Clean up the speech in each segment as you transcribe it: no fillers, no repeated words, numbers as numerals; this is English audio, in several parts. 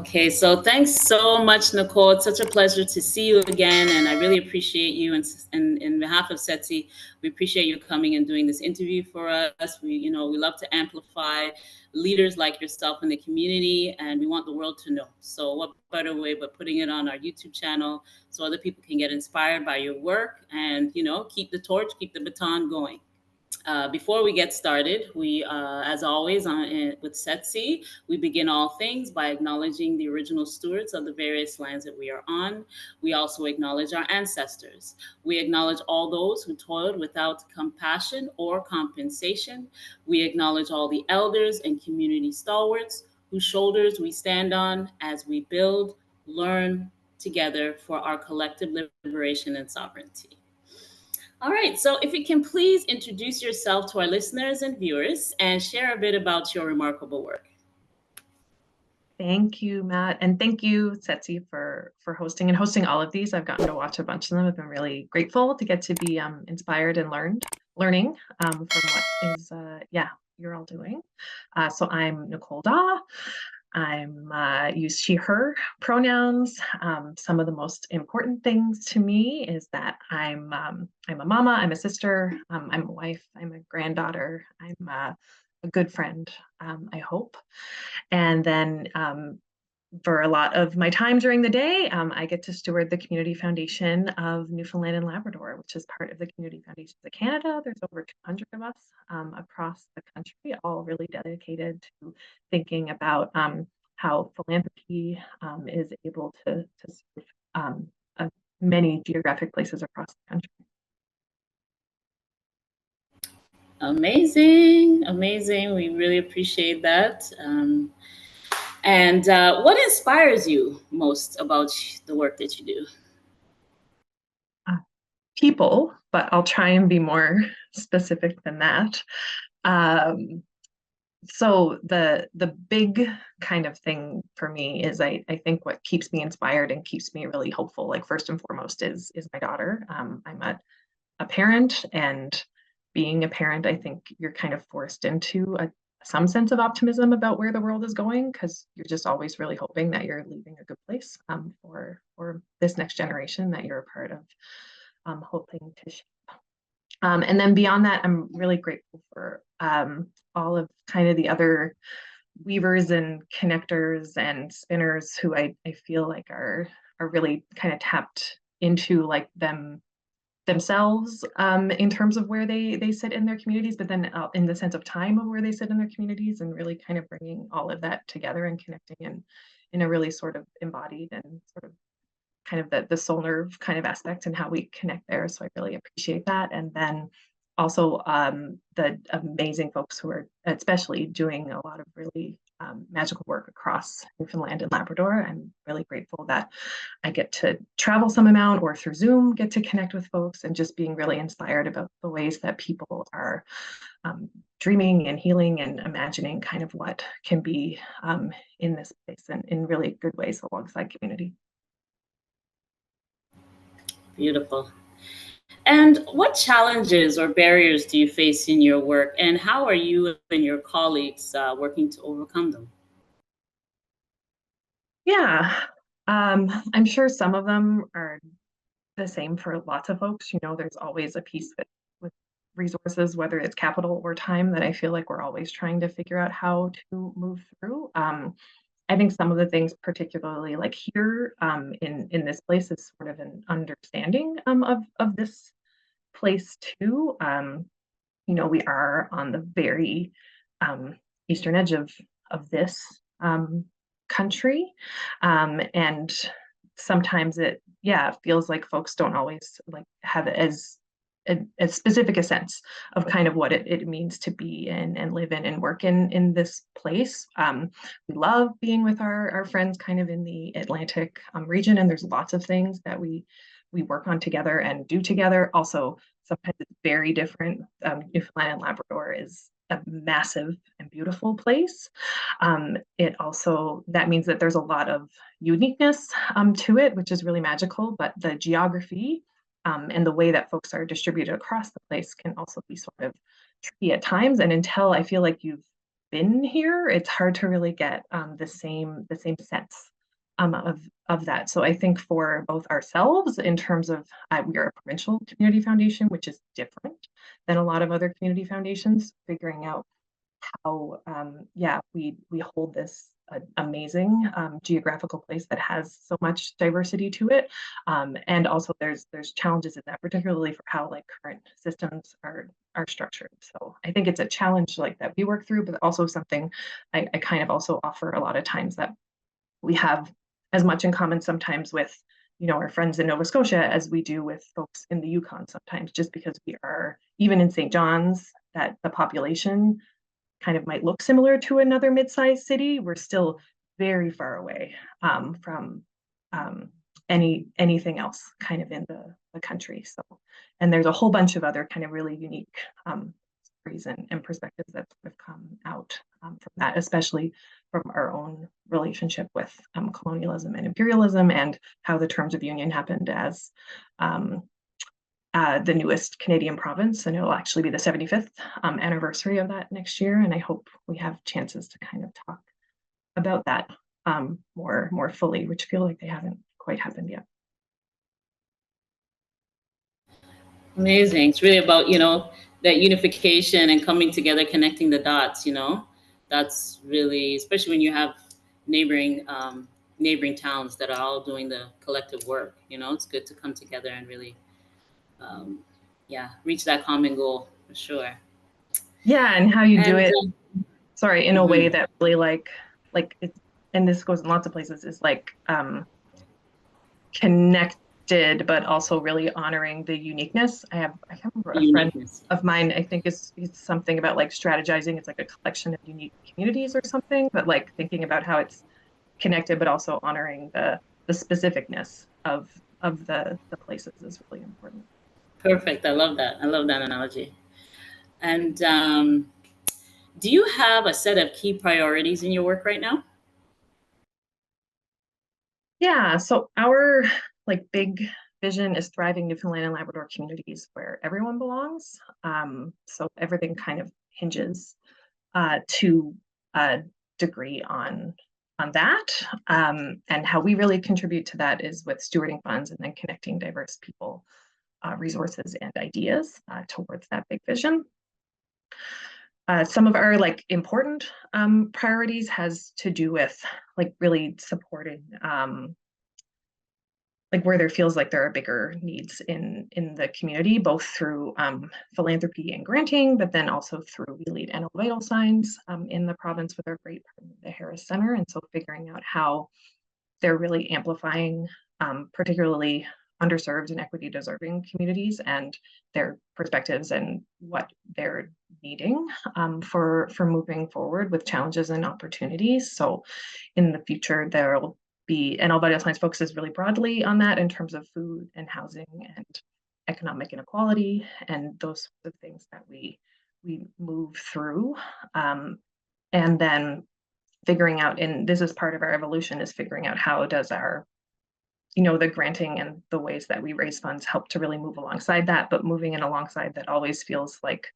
Okay, so thanks so much, Nicole. It's such a pleasure to see you again, and I really appreciate you. And in behalf of Setsi, we appreciate you coming and doing this interview for us. We love to amplify leaders like yourself in the community, and we want the world to know. So, what better way but putting it on our YouTube channel so other people can get inspired by your work and keep the torch, keep the baton going. Before we get started, as always, with Setsi, we begin all things by acknowledging the original stewards of the various lands that we are on. We also acknowledge our ancestors. We acknowledge all those who toiled without compassion or compensation. We acknowledge all the elders and community stalwarts whose shoulders we stand on as we build, learn together for our collective liberation and sovereignty. All right, so if you can please introduce yourself to our listeners and viewers and share a bit about your remarkable work. Thank you, Matt, and thank you, Setsi, for hosting all of these. I've gotten to watch a bunch of them. I've been really grateful to get to be inspired and learning from what is you're all doing. So I'm Nicole Dawe. I'm use she, her pronouns. Some of the most important things to me is that I'm a mama, I'm a sister, I'm a wife, I'm a granddaughter, I'm a good friend, I hope. And then for a lot of my time during the day, I get to steward the Community Foundation of Newfoundland and Labrador, which is part of the Community Foundations of Canada. There's over 200 of us across the country, all really dedicated to thinking about how philanthropy is able to serve many geographic places across the country. Amazing, amazing. We really appreciate that. And what inspires you most about the work that you do? People, but I'll try and be more specific than that. So the big kind of thing for me is I think what keeps me inspired and keeps me really hopeful, like first and foremost, is my daughter. I'm a parent, and being a parent, I think you're kind of forced into some sense of optimism about where the world is going, because you're just always really hoping that you're leaving a good place for this next generation that you're a part of, hoping to shape. And then beyond that, I'm really grateful for all of kind of the other weavers and connectors and spinners who I feel like are really kind of tapped into like themselves in terms of where they sit in their communities, but then in the sense of time of where they sit in their communities, and really kind of bringing all of that together and connecting in a really sort of embodied and sort of kind of the soul nerve kind of aspect and how we connect there. So I really appreciate that. And then also the amazing folks who are especially doing a lot of really magical work across Newfoundland and Labrador. I'm really grateful that I get to travel some amount or through Zoom get to connect with folks, and just being really inspired about the ways that people are dreaming and healing and imagining kind of what can be in this place, and in really good ways alongside community. Beautiful. And what challenges or barriers do you face in your work, and how are you and your colleagues working to overcome them? Yeah, I'm sure some of them are the same for lots of folks. There's always a piece with resources, whether it's capital or time, that I feel like we're always trying to figure out how to move through. I think some of the things, particularly like here in this place, is sort of an understanding of this place too. We are on the very eastern edge of this country, and sometimes it feels like folks don't always like have as specific a sense of kind of what it means to be in and live in and work in this place. We love being with our friends kind of in the Atlantic region, and there's lots of things that we work on together and do together. Also, sometimes it's very different. Newfoundland and Labrador is a massive and beautiful place. That means that there's a lot of uniqueness to it, which is really magical, but the geography and the way that folks are distributed across the place can also be sort of tricky at times. And until I feel like you've been here, it's hard to really get the same sense of that. So I think for both ourselves, in terms of we are a provincial community foundation, which is different than a lot of other community foundations, figuring out how yeah, we hold this amazing geographical place that has so much diversity to it, and also there's challenges in that, particularly for how like current systems are structured. So I think it's a challenge like that we work through, but also something I kind of also offer a lot of times, that we have as much in common sometimes with, you know, our friends in Nova Scotia as we do with folks in the Yukon sometimes, just because we are, even in St. John's, that the population kind of might look similar to another mid-sized city, we're still very far away from anything else kind of in the country. So, and there's a whole bunch of other kind of really unique stories and perspectives that have come out from that, especially from our own relationship with colonialism and imperialism, and how the terms of union happened as the newest Canadian province, and it'll actually be the 75th anniversary of that next year. And I hope we have chances to kind of talk about that more fully, which feel like they haven't quite happened yet. Amazing. It's really about, that unification and coming together, connecting the dots, That's really, especially when you have neighboring towns that are all doing the collective work, it's good to come together and really um, yeah, reach that common goal for sure. Yeah, and how you do And it, sorry, in a way mhm. that really like it's, and this goes in lots of places, is like connected, but also really honoring the uniqueness. I can't remember, a friend Uniqueness. of mine, I think it's something about like strategizing. It's like a collection of unique communities or something, but like thinking about how it's connected, but also honoring the specificness of the places is really important. Perfect. I love that. I love that analogy. And do you have a set of key priorities in your work right now? Yeah, so our like big vision is thriving Newfoundland and Labrador communities where everyone belongs. So everything kind of hinges to a degree on that. And how we really contribute to that is with stewarding funds and then connecting diverse people, resources, and ideas towards that big vision. Some of our like important priorities has to do with like really supporting like where there feels like there are bigger needs in the community, both through philanthropy and granting, but then also through we lead NL vital signs in the province with our great partner, the Harris Center. And so figuring out how they're really amplifying particularly underserved and equity deserving communities and their perspectives and what they're needing for moving forward with challenges and opportunities. So in the future, there will be, and Vital Science focuses really broadly on that in terms of food and housing and economic inequality and those sorts of things that we move through. And then figuring out, and this is part of our evolution, is figuring out how does our, the granting and the ways that we raise funds help to really move alongside that, but moving in alongside that always feels like,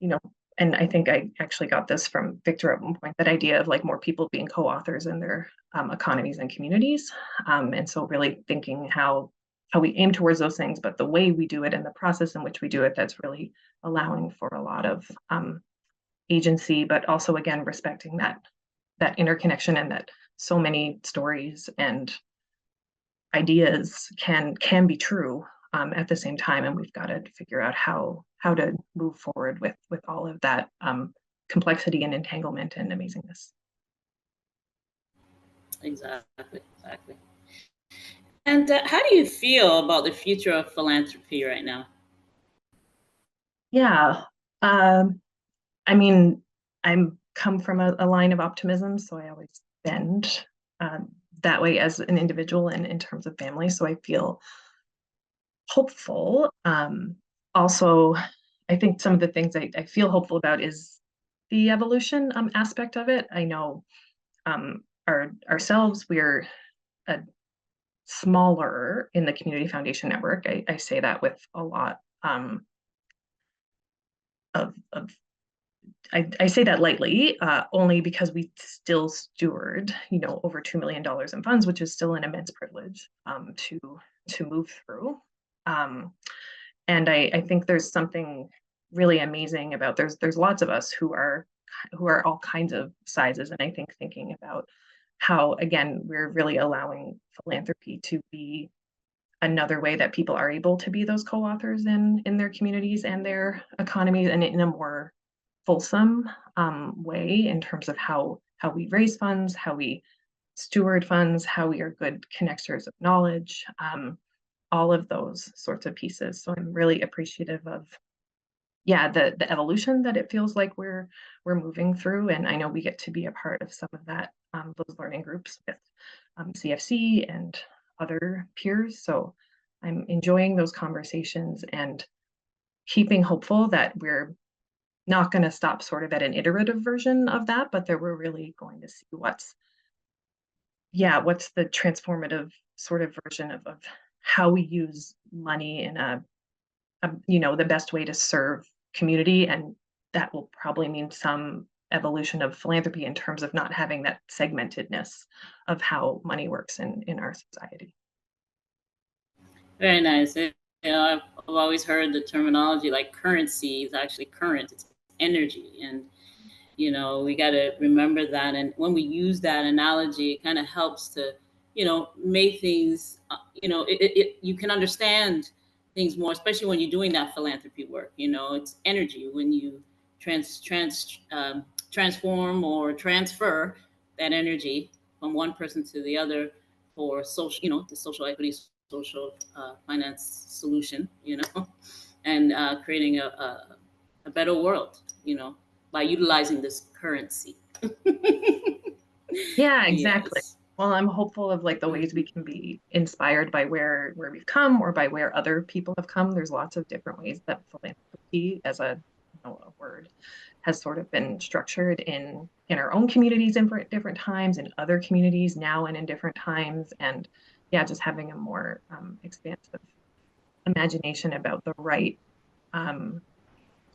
you know, and I think I actually got this from Victor at one point, that idea of like more people being co-authors in their economies and communities. And so really thinking how we aim towards those things, but the way we do it and the process in which we do it, that's really allowing for a lot of agency, but also again, respecting that interconnection and that so many stories and ideas can be true at the same time, and we've got to figure out how to move forward with all of that complexity and entanglement and amazingness. Exactly. And how do you feel about the future of philanthropy right now? Yeah, um, I mean, I'm come from a line of optimism, so I always bend that way as an individual and in terms of family. So I feel hopeful. Also, I think some of the things I feel hopeful about is the evolution aspect of it. I know ourselves, we're a smaller in the community foundation network. I say that with a lot of I say that lightly, only because we still steward, over $2 million in funds, which is still an immense privilege to move through. And I think there's something really amazing about there's lots of us who are all kinds of sizes, and I think thinking about how, again, we're really allowing philanthropy to be another way that people are able to be those co-authors in their communities and their economies, and in a more fulsome way in terms of how we raise funds, how we steward funds, how we are good connectors of knowledge, all of those sorts of pieces. So I'm really appreciative of, yeah, the evolution that it feels like we're moving through, and I know we get to be a part of some of that, those learning groups with CFC and other peers. So I'm enjoying those conversations and keeping hopeful that we're not going to stop sort of at an iterative version of that, but that we're really going to see what's the transformative sort of version of how we use money in the best way to serve community. And that will probably mean some evolution of philanthropy in terms of not having that segmentedness of how money works in our society. Very nice. I've always heard the terminology like currency is actually current. It's energy, and we got to remember that. And when we use that analogy, it kind of helps to make things you can understand things more, especially when you're doing that philanthropy work. It's energy. When you transform or transfer that energy from one person to the other for social, the social equity, social finance solution, and creating a better world, by utilizing this currency. Yeah, exactly. Yes. Well, I'm hopeful of like the ways we can be inspired by where we've come or by where other people have come. There's lots of different ways that philanthropy as a word has sort of been structured in our own communities in different times, in other communities now and in different times. And yeah, just having a more expansive imagination about the right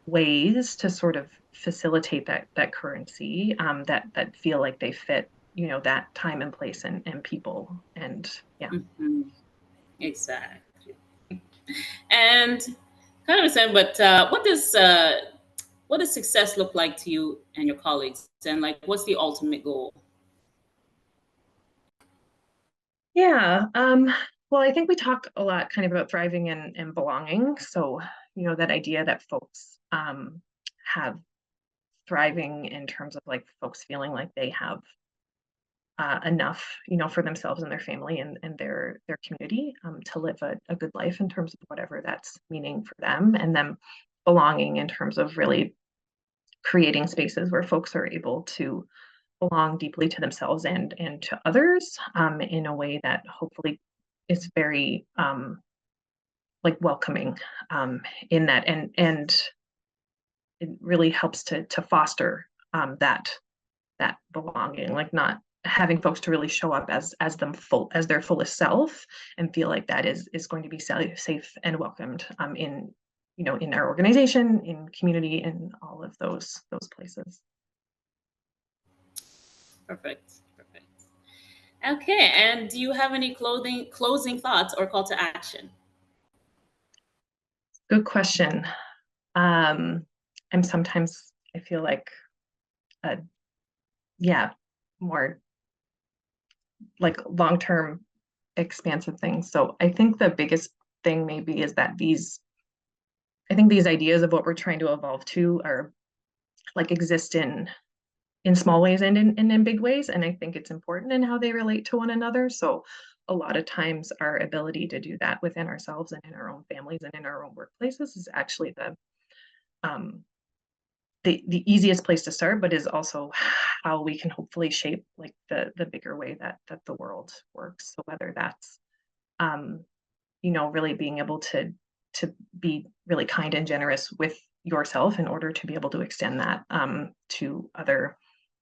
ways to sort of facilitate that currency, that feel like they fit that time and place and people, and yeah. Hmm. Exactly. And kind of the same, but what does success look like to you and your colleagues, and like what's the ultimate goal? Yeah. Well, I think we talk a lot kind of about thriving and belonging. So, that idea that folks have thriving in terms of like folks feeling like they have enough, for themselves and their family and their community, to live a good life in terms of whatever that's meaning for them, and them belonging in terms of really creating spaces where folks are able to belong deeply to themselves and to others, in a way that hopefully is very like welcoming, in that, and it really helps to foster that belonging, like not having folks to really show up as their fullest self and feel like that is going to be safe and welcomed, in our organization, in community, in all of those places. Perfect. Perfect. Okay. And do you have any closing thoughts or call to action? Good question. I'm sometimes I feel like uh yeah, more like long-term expansive things. So I think the biggest thing maybe is that I think these ideas of what we're trying to evolve to are like exist in small ways and in big ways. And I think it's important in how they relate to one another. So a lot of times our ability to do that within ourselves and in our own families and in our own workplaces is actually um, the easiest place to start, but is also how we can hopefully shape like the bigger way that the world works. So whether that's really being able to be really kind and generous with yourself in order to be able to extend that, to other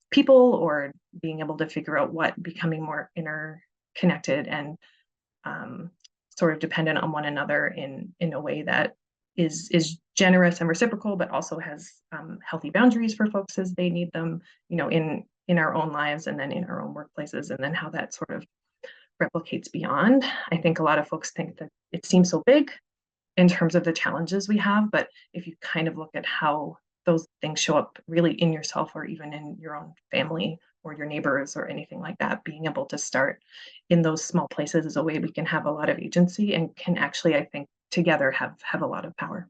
people, or being able to figure out what becoming more interconnected and sort of dependent on one another in a way that is generous and reciprocal, but also has healthy boundaries for folks as they need them, in our own lives and then in our own workplaces, and then how that sort of replicates beyond. I think a lot of folks think that it seems so big in terms of the challenges we have, but if you kind of look at how those things show up really in yourself or even in your own family or your neighbors or anything like that, being able to start in those small places is a way we can have a lot of agency and can actually, I think, together have a lot of power.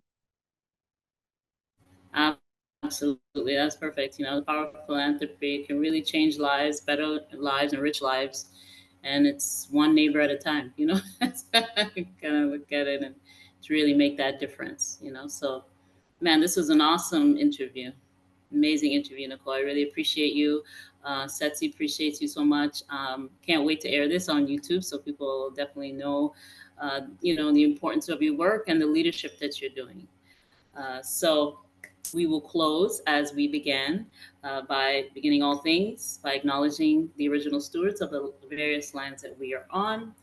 Absolutely, that's perfect. The power of philanthropy can really change lives, better lives, and rich lives, and it's one neighbor at a time. That's kind of look at it and to really make that difference. So, man, this was an awesome interview, amazing interview, Nicole. I really appreciate you. Setsi appreciates you so much. Can't wait to air this on YouTube so people definitely know, the importance of your work and the leadership that you're doing. So we will close as we began by beginning all things by acknowledging the original stewards of the various lands that we are on.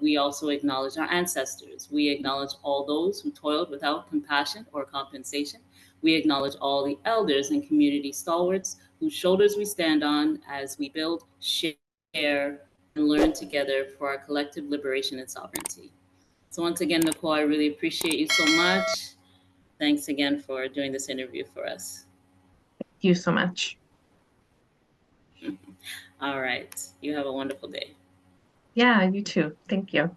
We also acknowledge our ancestors. We acknowledge all those who toiled without compassion or compensation. We acknowledge all the elders and community stalwarts whose shoulders we stand on as we build, share, and learn together for our collective liberation and sovereignty. So once again, Nicole, I really appreciate you so much. Thanks again for doing this interview for us. Thank you so much. All right. You have a wonderful day. Yeah, you too. Thank you.